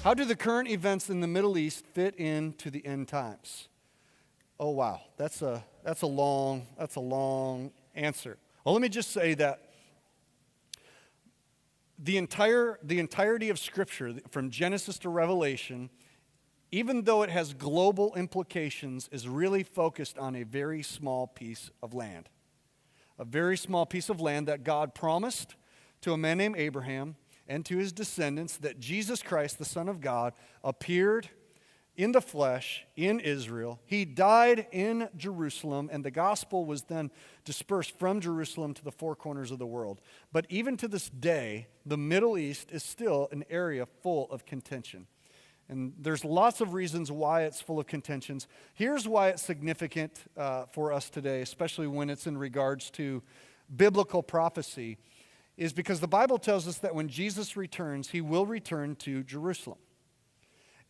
How do the current events in the Middle East fit into the end times? Oh, wow. That's a long answer. Well, let me just say that the entirety of Scripture, from Genesis to Revelation, even though it has global implications, is really focused on a very small piece of land. A very small piece of land that God promised to a man named Abraham and to his descendants, that Jesus Christ, the Son of God, appeared in the flesh in Israel. He died in Jerusalem, and the gospel was then dispersed from Jerusalem to the four corners of the world. But even to this day, the Middle East is still an area full of contention. And there's lots of reasons why it's full of contentions. Here's why it's significant for us today, especially when it's in regards to biblical prophecy, is because the Bible tells us that when Jesus returns, he will return to Jerusalem.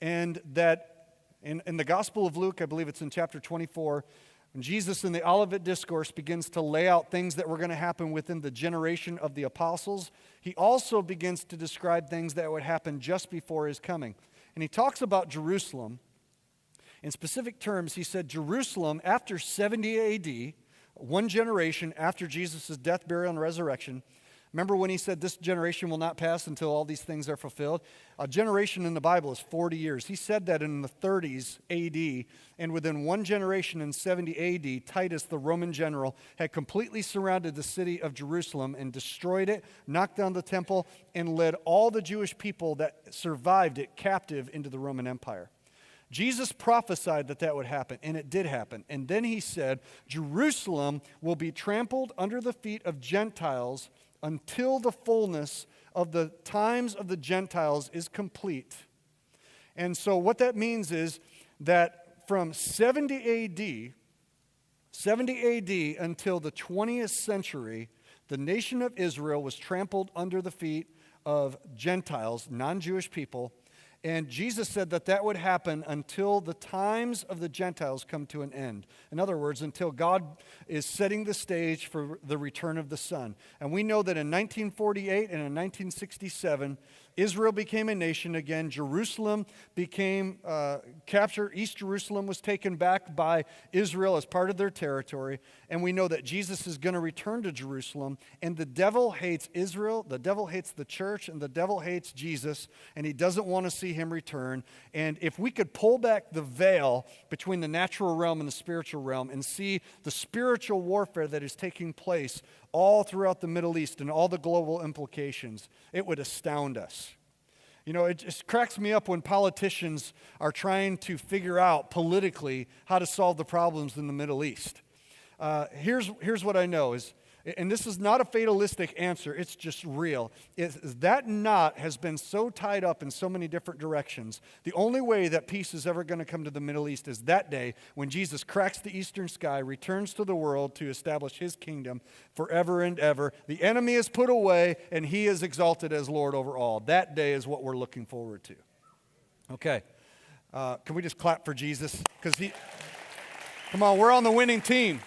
And that in the Gospel of Luke, I believe it's in chapter 24, when Jesus in the Olivet Discourse begins to lay out things that were going to happen within the generation of the apostles, he also begins to describe things that would happen just before his coming. And he talks about Jerusalem. In specific terms, he said Jerusalem after 70 AD, one generation after Jesus' death, burial, and resurrection. Remember when he said this generation will not pass until all these things are fulfilled? A generation in the Bible is 40 years. He said that in the 30s AD, and within one generation in 70 AD, Titus, the Roman general, had completely surrounded the city of Jerusalem and destroyed it, knocked down the temple, and led all the Jewish people that survived it captive into the Roman Empire. Jesus prophesied that that would happen, and it did happen. And then he said, Jerusalem will be trampled under the feet of Gentiles until the fullness of the times of the Gentiles is complete. And so what that means is that from 70 AD until the 20th century, the nation of Israel was trampled under the feet of Gentiles, non-Jewish people. And Jesus said that that would happen until the times of the Gentiles come to an end. In other words, until God is setting the stage for the return of the Son. And we know that in 1948 and in 1967, Israel became a nation again. Jerusalem became captured. East Jerusalem was taken back by Israel as part of their territory. And we know that Jesus is going to return to Jerusalem. And the devil hates Israel, the devil hates the church, and the devil hates Jesus. And he doesn't want to see him return. And if we could pull back the veil between the natural realm and the spiritual realm and see the spiritual warfare that is taking place all throughout the Middle East and all the global implications, it would astound us. You know, it just cracks me up when politicians are trying to figure out politically how to solve the problems in the Middle East. Here's what I know is, and this is not a fatalistic answer, it's just real. That knot has been so tied up in so many different directions. The only way that peace is ever going to come to the Middle East is that day when Jesus cracks the eastern sky, returns to the world to establish his kingdom forever and ever. The enemy is put away, and he is exalted as Lord over all. That day is what we're looking forward to. Okay. Can we just clap for Jesus? Because come on, we're on the winning team.